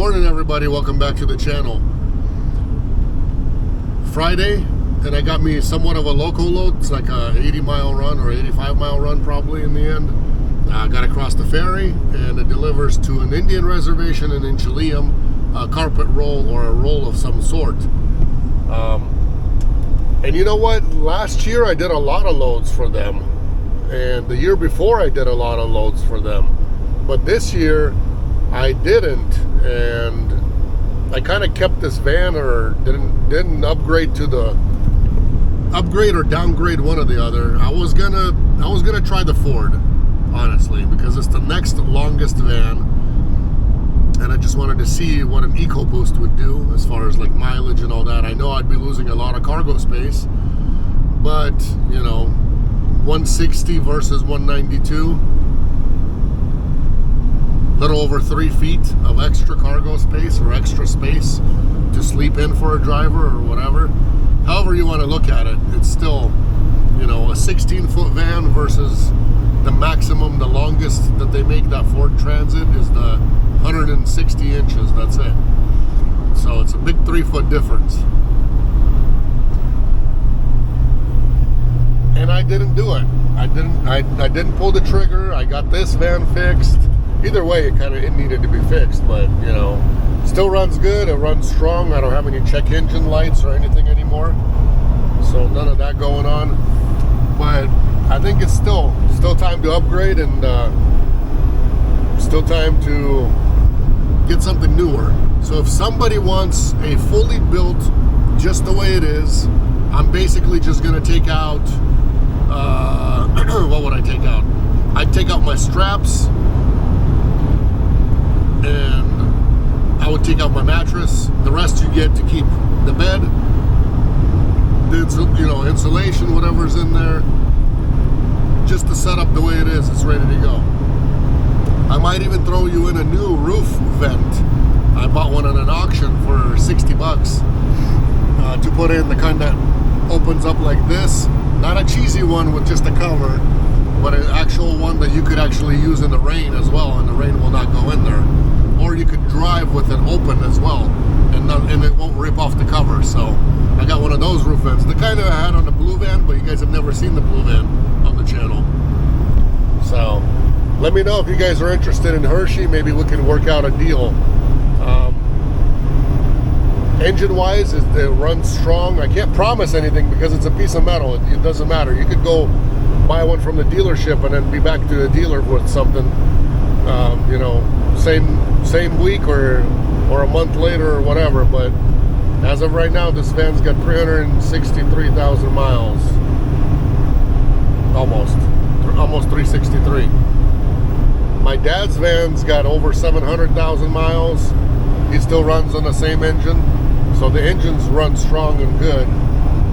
morning, everybody. Welcome back to the channel. Friday, and I got me somewhat of a local load. It's like a 80-mile run or 85-mile run probably in the end. I got across the ferry, and it delivers to an Indian reservation in Chileum, a carpet roll or a roll of some sort. And you know what? Last year I did a lot of loads for them, and the year before I did a lot of loads for them. But this year I didn't, and I kind of kept this van, or didn't upgrade to the upgrade or downgrade, one or the other. I was gonna try the Ford, honestly, because it's the next longest van, and I just wanted to see what an EcoBoost would do as far as like mileage and all that. I know I'd be losing a lot of cargo space, but you know, 160 versus 192. Little over 3 feet of extra cargo space or extra space to sleep in for a driver or whatever. However you want to look at it, it's still, you know, a 16-foot van versus the maximum, the longest that they make, that Ford Transit, is the 160 inches. That's it. So it's a big 3-foot difference. And I didn't do it. I didn't pull the trigger. I got this van fixed. Either way, it needed to be fixed, but you know, still runs good. It runs strong. I don't have any check engine lights or anything anymore, so none of that going on. But I think it's still time to upgrade, and still time to get something newer. So if somebody wants a fully built, just the way it is, I'm basically just gonna take out. What would I take out? I'd take out my straps, and I would take out my mattress. The rest you get to keep the bed, the insulation, whatever's in there, just to set up the way it is. It's ready to go. I might even throw you in a new roof vent. I bought one at an auction for 60 bucks to put in, the kind that opens up like this. Not a cheesy one with just a cover, but an actual one that you could actually use in the rain as well, and the rain will not go in there. Or you could drive with it open as well, and it won't rip off the cover. So I got one of those roof vents, the kind that I had on the blue van, but you guys have never seen the blue van on the channel. So let me know if you guys are interested in Hershey. Maybe we can work out a deal. Engine wise, it runs strong. I can't promise anything because it's a piece of metal. It doesn't matter. You could go buy one from the dealership and then be back to the dealer with something, you know, same week or a month later or whatever. But as of right now, this van's got 363,000 miles, almost 363. My dad's van's got over 700,000 miles. He still runs on the same engine, so the engines run strong and good.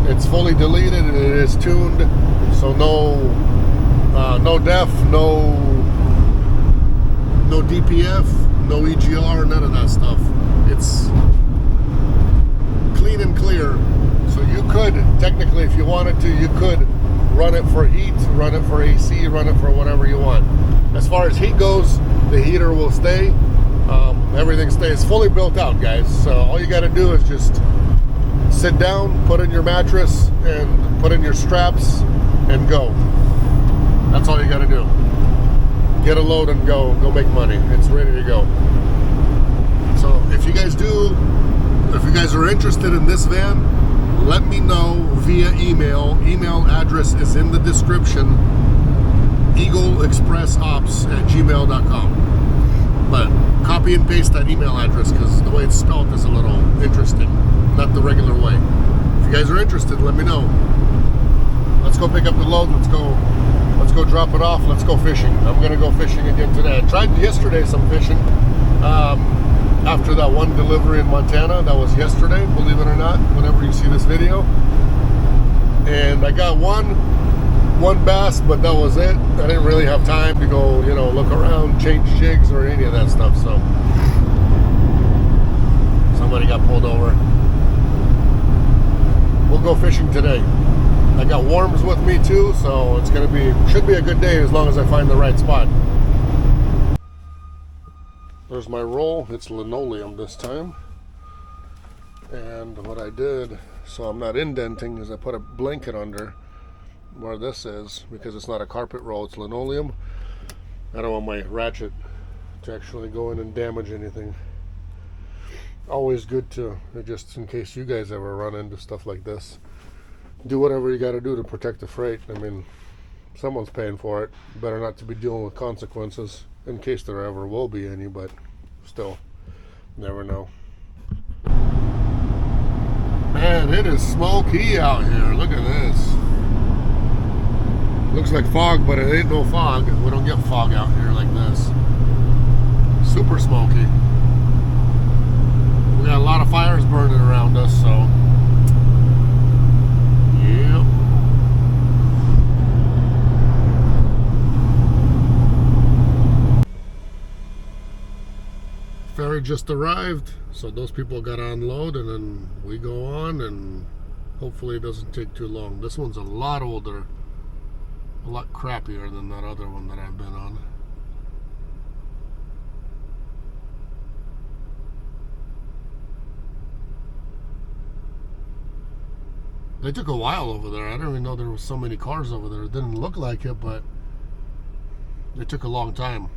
It's fully deleted and it is tuned, so no def, no DPF, no EGR, none of that stuff. It's clean and clear. So you could, technically, if you wanted to, you could run it for heat, run it for AC, run it for whatever you want. As far as heat goes, the heater will stay. Everything stays fully built out, guys. So all you got to do is just sit down, put in your mattress, and put in your straps, and go. That's all you got to do. Get a load and go make money. It's ready to go. So if you guys are interested in this van, let me know via email. Email address is in the description. eagleexpressops@gmail.com. But copy and paste that email address, because the way it's spelled is a little interesting, not the regular way. If you guys are interested, let me know. Let's go pick up the load. Let's go drop it off. Let's go fishing. I'm gonna go fishing again today. I tried yesterday some fishing after that one delivery in Montana. That was yesterday, believe it or not, whenever you see this video. And I got one bass, but that was it. I didn't really have time to go, you know, look around, change jigs or any of that stuff. So somebody got pulled over. We'll go fishing today. I got worms with me too, so it's should be a good day as long as I find the right spot. There's my roll. It's linoleum this time. And what I did, so I'm not indenting, is I put a blanket under where this is, because it's not a carpet roll, it's linoleum. I don't want my ratchet to actually go in and damage anything. Always good to, just in case you guys ever run into stuff like this, do whatever you got to do to protect the freight. I mean, someone's paying for it. Better not to be dealing with consequences, in case there ever will be any, but still, never know. Man, it is smoky out here. Look at this. Looks like fog, but it ain't no fog. We don't get fog out here like this. Super smoky. We got a lot of fires burning around us, so yeah. Ferry just arrived, so those people got to unload, and then we go on, and hopefully it doesn't take too long. This one's a lot older, a lot crappier than that other one that I've been on. They took a while over there. I didn't even know there was so many cars over there. It didn't look like it, but it took a long time.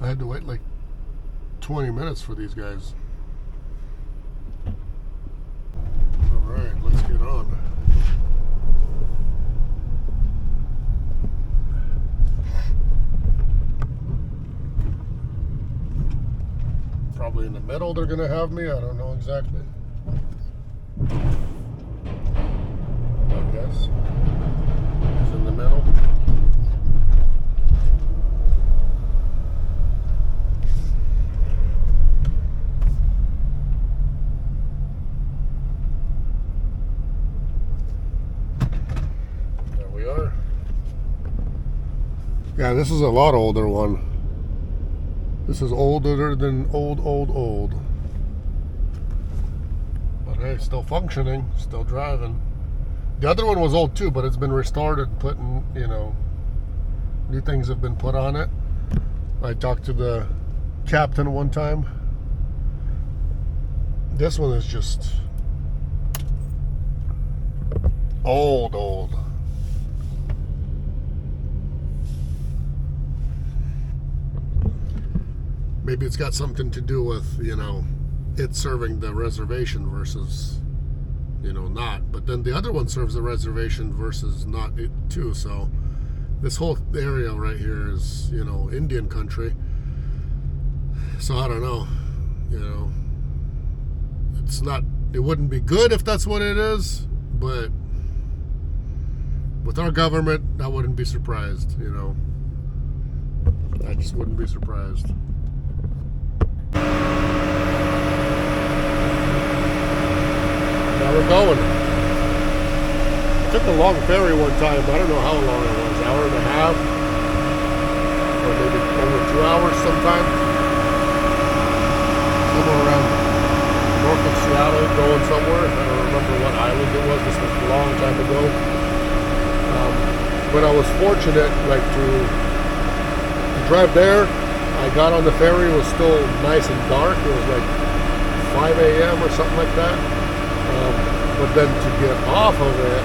I had to wait like 20 minutes for these guys. Alright, let's get on. Probably in the middle they're gonna have me. I don't know exactly. I guess it's in the middle. There we are. Yeah, this is a lot older one. This is older than old. But hey, still functioning, still driving. The other one was old too, but it's been restored and put in, you know, new things have been put on it. I talked to the captain one time. This one is just old. Maybe it's got something to do with, you know, it serving the reservation versus, you know, not. But then the other one serves the reservation versus not it too. So this whole area right here is, you know, Indian country. So I don't know, you know, it's not, it wouldn't be good if that's what it is, but with our government, I wouldn't be surprised, you know. I just wouldn't be surprised. Now we're going. I took a long ferry one time. I don't know how long it was, hour and a half, or maybe over 2 hours sometime. Somewhere around north of Seattle, going somewhere. I don't remember what island it was. This was a long time ago. But I was fortunate, like, to drive there. I got on the ferry. It was still nice and dark. It was like 5 a.m. or something like that. But then to get off of it,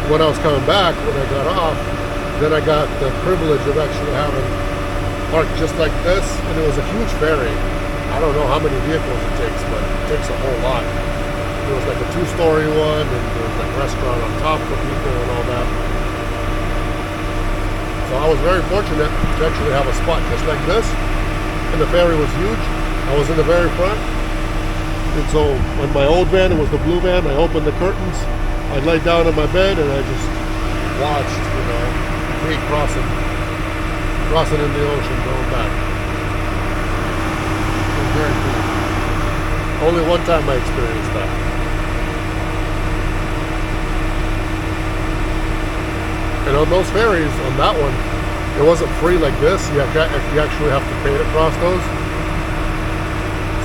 when I was coming back, when I got off, then I got the privilege of actually having parked just like this, and it was a huge ferry. I don't know how many vehicles it takes, but it takes a whole lot. It was like a 2-story one, and there was like a restaurant on top for people and all that. So I was very fortunate to actually have a spot just like this, and the ferry was huge. I was in the very front. And so on my old van, it was the blue van, I opened the curtains, I laid down on my bed, and I just watched, you know, me crossing in the ocean, going back. It was very cool. Only one time I experienced that. And on those ferries, on that one, it wasn't free like this. You actually have to pay to cross those.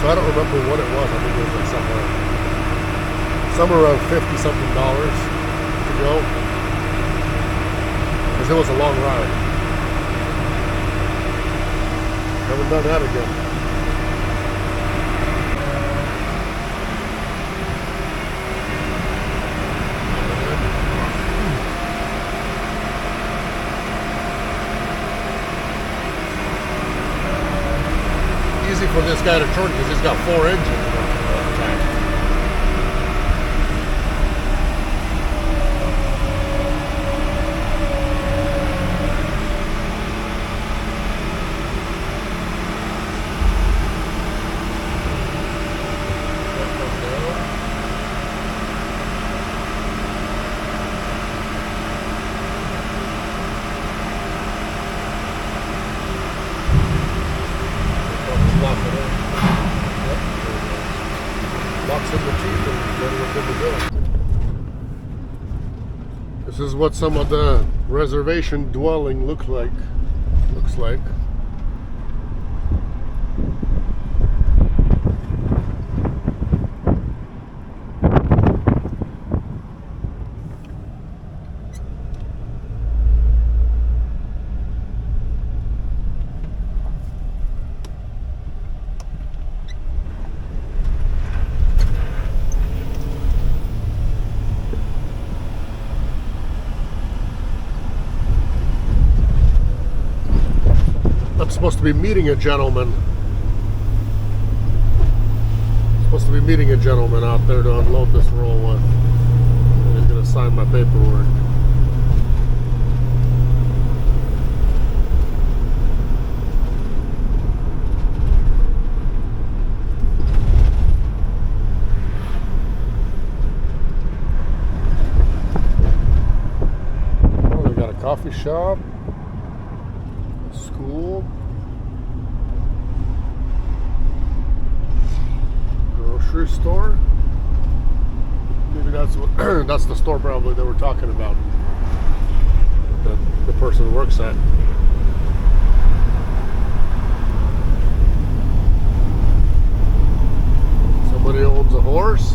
So I don't remember what it was. I think it was like somewhere around $50-something to go. because it was a long ride. Haven't done that again. Easy for this guy to turn because he's got 4 engines. This is what some of the reservation dwelling looks like. I'm supposed to be meeting a gentleman. Out there to unload this roll with. And he's gonna sign my paperwork. Oh, they got a coffee shop. School, grocery store. Maybe that's what that's the store probably they were talking about. The person works at. Somebody owns a horse.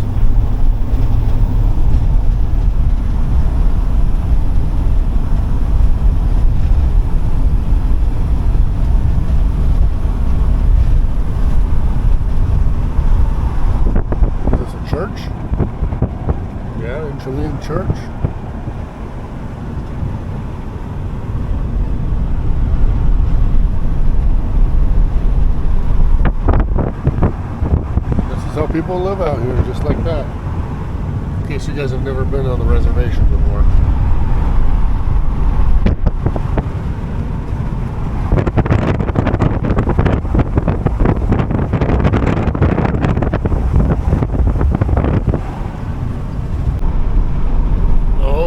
Church. This is how people live out here, just like that. In case you guys have never been on the reservation before.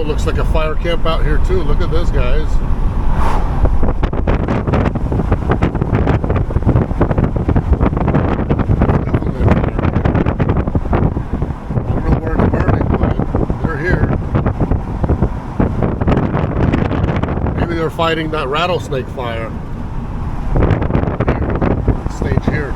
Looks like a fire camp out here too. Look at this, guys. I don't know where it's burning, but they're here. Maybe they're fighting that rattlesnake fire. Here, stage here.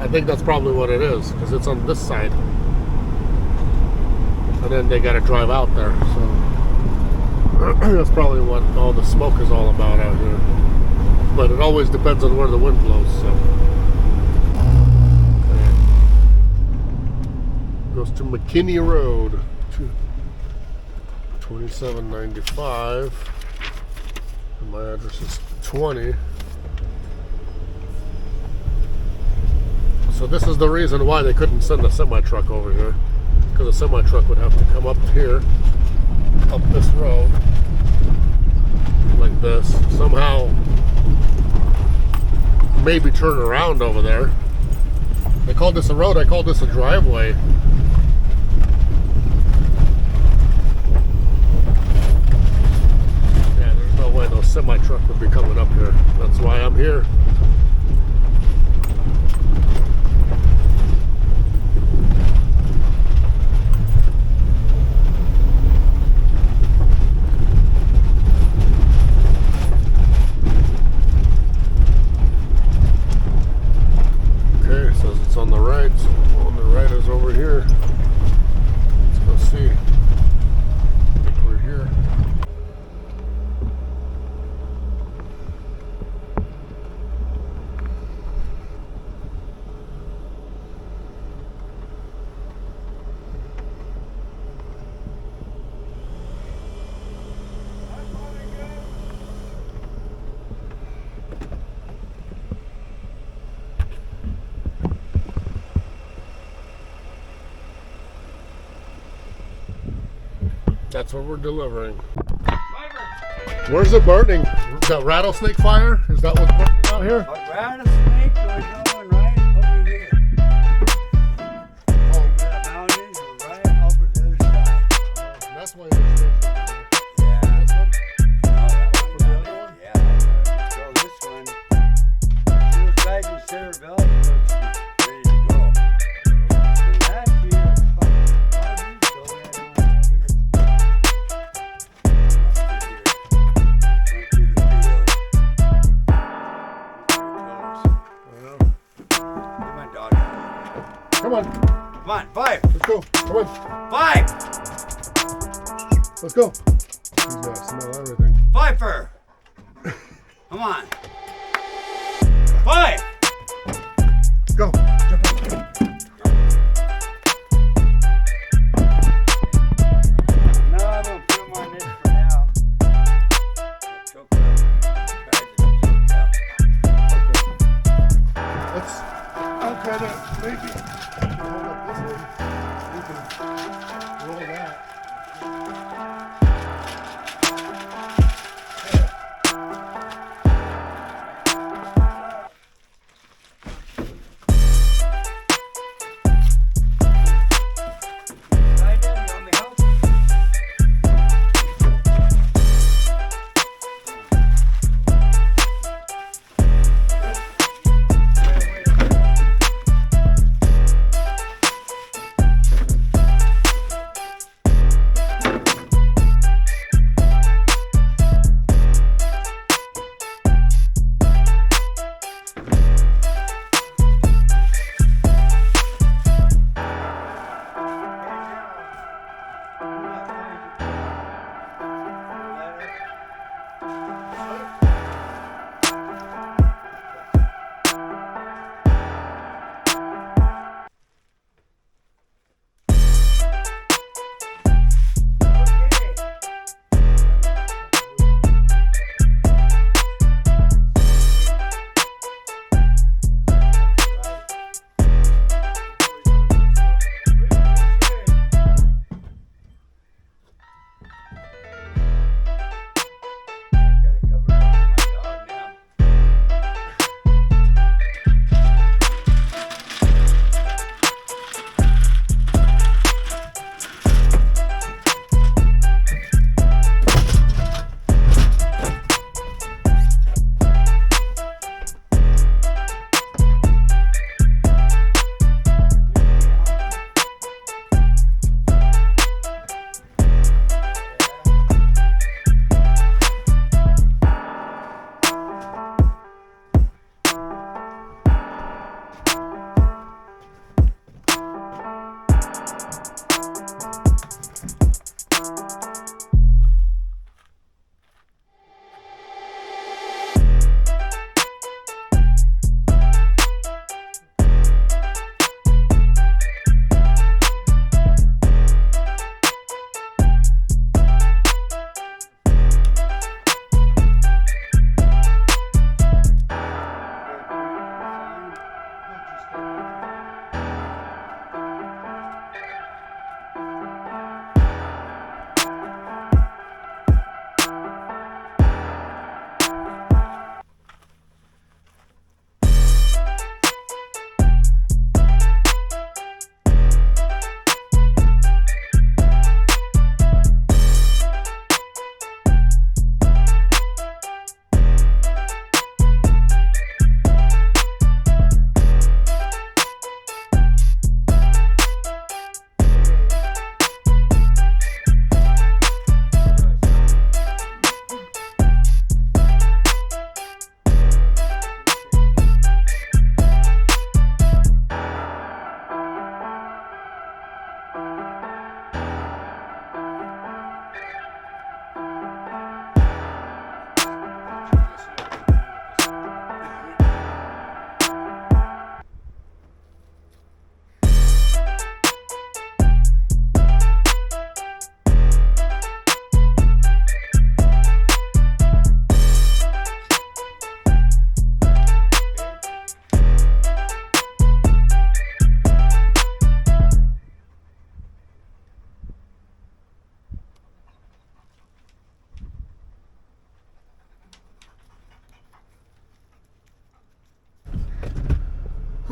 I think that's probably what it is, because it's on this side. And then they got to drive out there, so that's probably what all the smoke is all about out here. But it always depends on where the wind blows, so. Okay. Goes to McKinney Road, 2795. And my address is 20. So this is the reason why they couldn't send a semi-truck over here, because a semi-truck would have to come up here, up this road, like this, somehow maybe turn around over there. They called this a road, I called this a driveway. Yeah, there's no way no semi-truck would be coming up here. That's why I'm here. It's on the right. So on the right is over here. Let's go see. I think we're here. That's what we're delivering. Where's it burning? The rattlesnake fire? Is that what's burning out here? A rattlesnake was going right over here. Oh, The mountains were right over the other side. that's why there's snakes over there. Yeah. This one? No, that For one. the other one? Yeah. So this one, she was back in Centerville, supposed to be ready to go. And last year, 5 years ago, we had one right here. Went through the field. Get my dog out. Come on. Come on, 5. Let's go. Come on. 5. Let's go. He's got to smell everything. 5 fur. Come on. 5. Go. Jump on. No, I'm gonna put him on this for now. Choke up. Let's. I'll kind of maybe hold up this one. You can roll that. Slide in, you want me to help?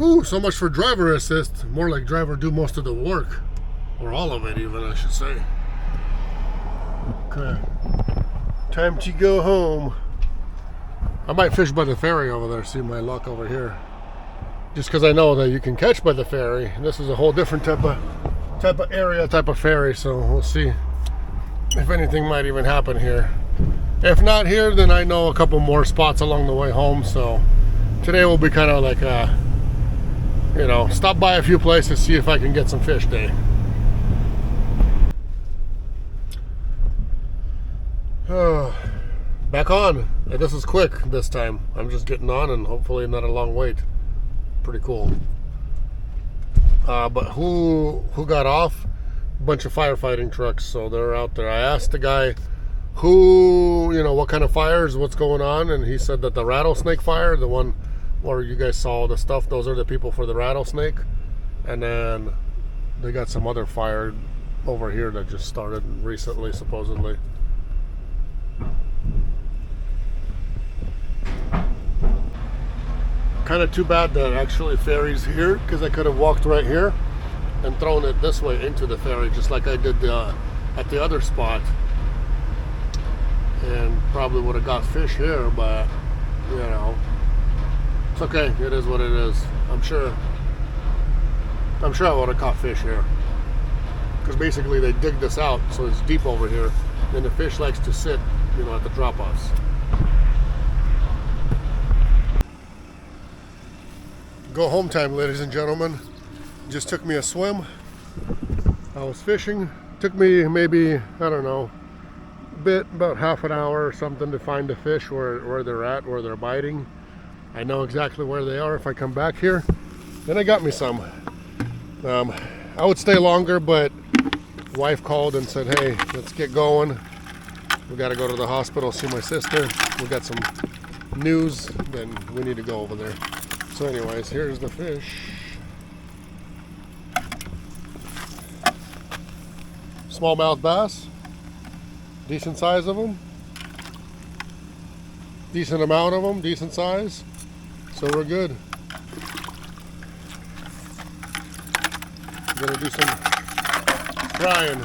Ooh, so much for driver assist. More like driver do most of the work. Or all of it even, I should say. Okay. Time to go home. I might fish by the ferry over there, see my luck over here. Just because I know that you can catch by the ferry. This is a whole different type of area, type of ferry, so we'll see if anything might even happen here. If not here, then I know a couple more spots along the way home, so today will be kind of like a, you know, stop by a few places, see if I can get some fish day. Back on. This is quick this time. I'm just getting on and hopefully not a long wait. Pretty cool. But who got off? A bunch of firefighting trucks, so they're out there. I asked the guy who, you know, what kind of fires, what's going on, and he said that the rattlesnake fire, the one where you guys saw the stuff, those are the people for the rattlesnake. And then they got some other fire over here that just started recently, supposedly. Kind of too bad that actually ferry's here, because I could have walked right here and thrown it this way into the ferry, just like I did at the other spot, and probably would have got fish here. But you know, it's okay. It is what it is. I'm sure I would have caught fish here, because basically they dig this out so it's deep over here, and the fish likes to sit, you know, at the drop-offs. Go home time, ladies and gentlemen. Just took me a swim. I was fishing. Took me maybe, I don't know, about half an hour or something to find the fish where they're at, where they're biting. I know exactly where they are if I come back here. Then I got me some. I would stay longer, but wife called and said, hey, let's get going. We got to go to the hospital, see my sister. We got some news, then we need to go over there. So anyways, here's the fish. Smallmouth bass. Decent size of them. Decent amount of them, decent size. So we're good. Gonna do some frying.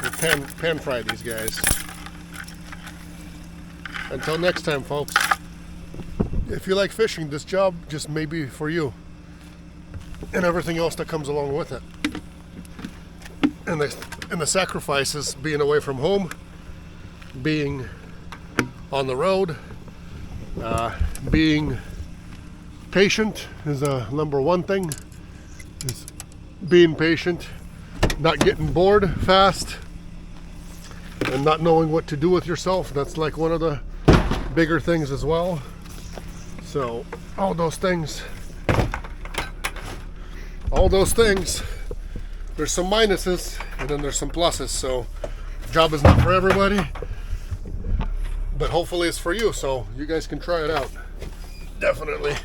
We'll pan fry these guys. Until next time, folks. If you like fishing, this job just may be for you. And everything else that comes along with it. And the sacrifices, being away from home, being on the road, being patient is a number one thing. Is being patient, not getting bored fast, and not knowing what to do with yourself. That's like one of the bigger things as well. So all those things, there's some minuses and then there's some pluses. So job is not for everybody, but hopefully it's for you, so you guys can try it out. Definitely.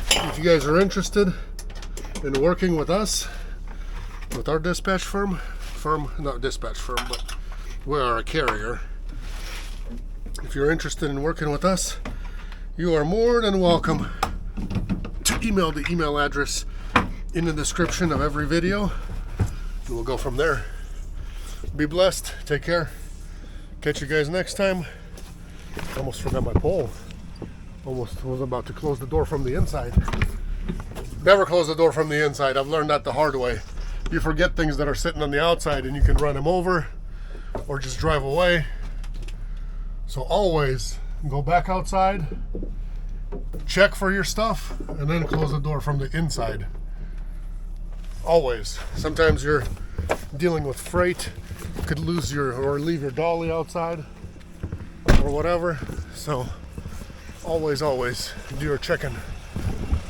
If you guys are interested in working with us, with our dispatch firm, not dispatch firm, but we are a carrier. If you're interested in working with us, you are more than welcome to email the email address in the description of every video, and we'll go from there. Be blessed. Take care. Catch you guys next time. Almost forgot my pole. Almost was about to close the door from the inside. Never close the door from the inside. I've learned that the hard way. You forget things that are sitting on the outside and you can run them over or just drive away. So always go back outside, check for your stuff, and then close the door from the inside. Always. Sometimes you're dealing with freight, you could lose or leave your dolly outside or whatever. So always do your checking.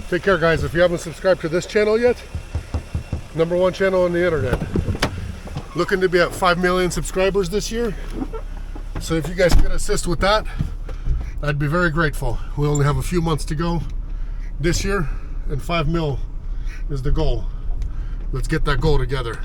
Take care, guys. If you haven't subscribed to this channel yet, #1 channel on the internet. Looking to be at 5 million subscribers this year. So if you guys could assist with that, I'd be very grateful. We only have a few months to go this year, and 5 mil is the goal. Let's get that goal together.